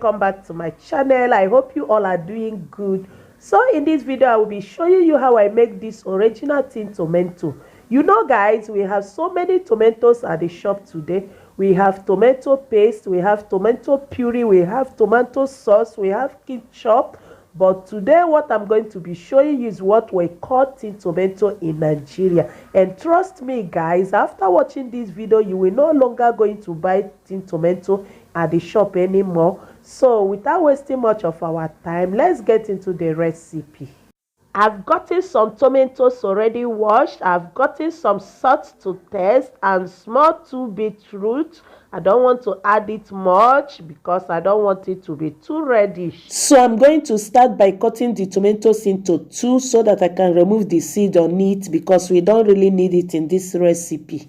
welcome back to my channel. I hope you all are doing good. So in this video I will be showing you how I make this original tin tomato. You know guys, we have so many tomatoes at the shop today. We have tomato paste, we have tomato puree, we have tomato sauce, we have ketchup. But today what I'm going to be showing you is what we call tin tomato in Nigeria. And trust me guys, after watching this video, you will no longer going to buy tin tomato at the shop anymore. So without wasting much of our time, let's get into the recipe. I've gotten some tomatoes already washed. I've gotten some salt to taste and small 2 beetroot. I don't want to add it much because I don't want it to be too reddish. So I'm going to start by cutting the tomatoes into 2 so that I can remove the seed on it because we don't really need it in this recipe.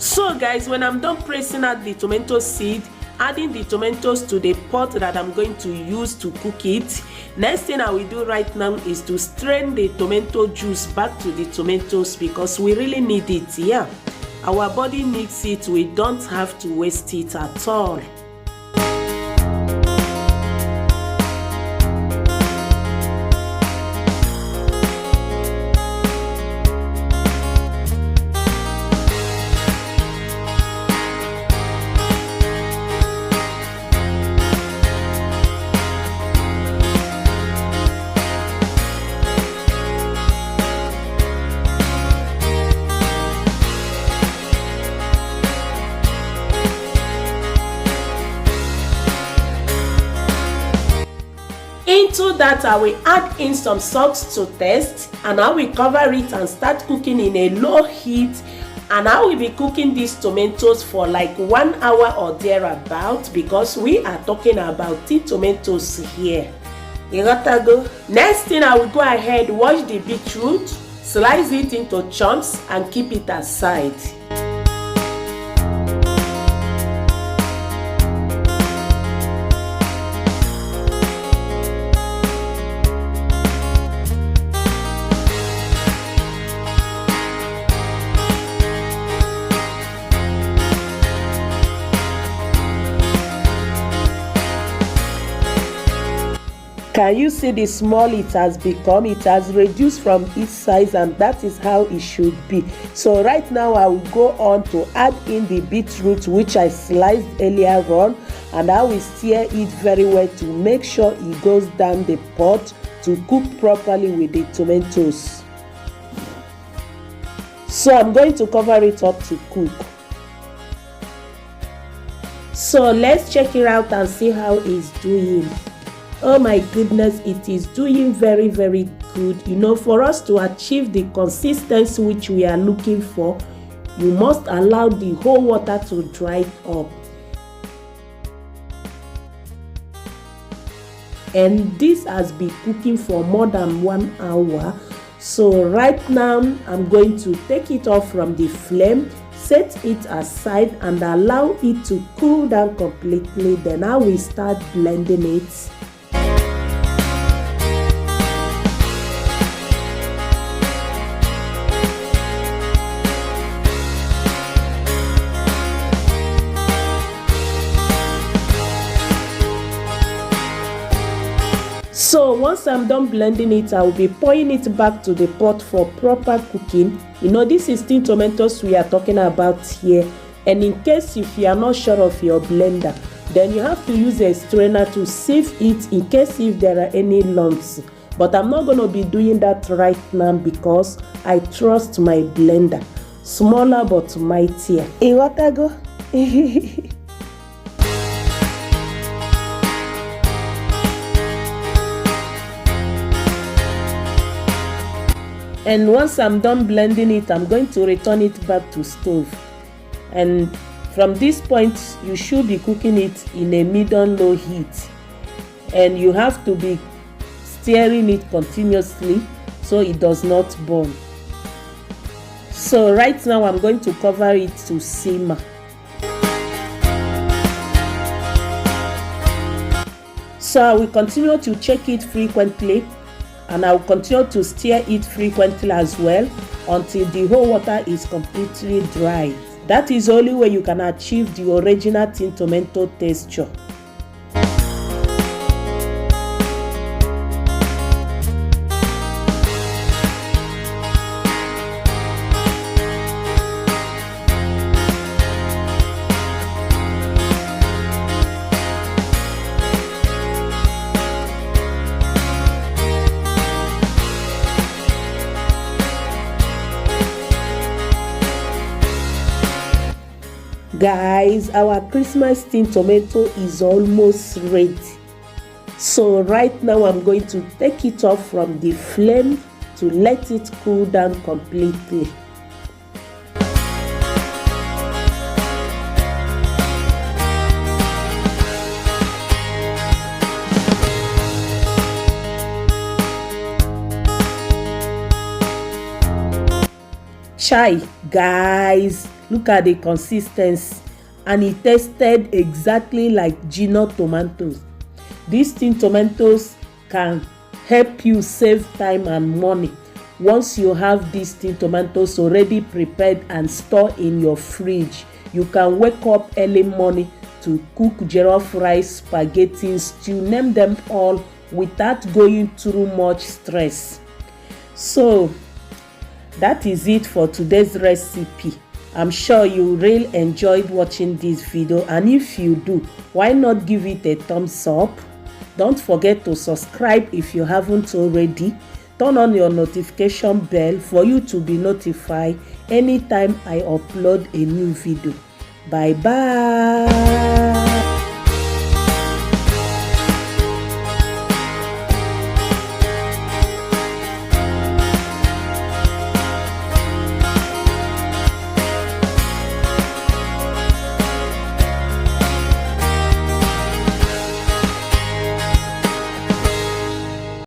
So guys, when I'm done pressing out the tomato seed, adding the tomatoes to the pot that I'm going to use to cook it, next thing I will do right now is to strain the tomato juice back to the tomatoes because we really need it. Yeah, our body needs it. We don't have to waste it at all. Into that I will add in some salt to taste and I will cover it and start cooking in a low heat, and I will be cooking these tomatoes for like 1 hour or thereabout because we are talking about tin tomatoes here. You gotta go. Next thing I will go ahead, wash the beetroot, slice it into chunks and keep it aside. Can you see the small it has become? It has reduced from its size, and that is how it should be. So right now I will go on to add in the beetroot which I sliced earlier on, and I will stir it very well to make sure it goes down the pot to cook properly with the tomatoes. So I'm going to cover it up to cook. So let's check it out and see how it's doing. Oh my goodness, it is doing very good. You know, for us to achieve the consistency which we are looking for, you must allow the whole water to dry up. And this has been cooking for more than 1 hour. So right now I'm going to take it off from the flame, set it aside and allow it to cool down completely. Then I will start blending it. So once I'm done blending it, I will be pouring it back to the pot for proper cooking. You know, this is tin tomatoes we are talking about here. And in case if you are not sure of your blender, then you have to use a strainer to sieve it in case if there are any lumps. But I'm not going to be doing that right now because I trust my blender. Smaller but mightier. Hey, what I go? And once I'm done blending it, I'm going to return it back to stove. And from this point, you should be cooking it in a medium-low heat. And you have to be stirring it continuously so it does not burn. So right now, I'm going to cover it to simmer. So I will continue to check it frequently, and I will continue to stir it frequently as well until the whole water is completely dry. That is the only way you can achieve the original tin tomato texture. Guys, our Christmas tin tomato is almost ready. So right now I'm going to take it off from the flame to let it cool down completely. Chai, guys, look at the consistency, and it tasted exactly like Gino tomatoes. These tin tomatoes can help you save time and money. Once you have these tin tomatoes already prepared and stored in your fridge, you can wake up early morning to cook jollof rice, spaghetti, stew, name them all without going through much stress. So that is it for today's recipe. I'm sure you really enjoyed watching this video, and if you do, why not give it a thumbs up? Don't forget to subscribe if you haven't already. Turn on your notification bell for you to be notified anytime I upload a new video. Bye bye.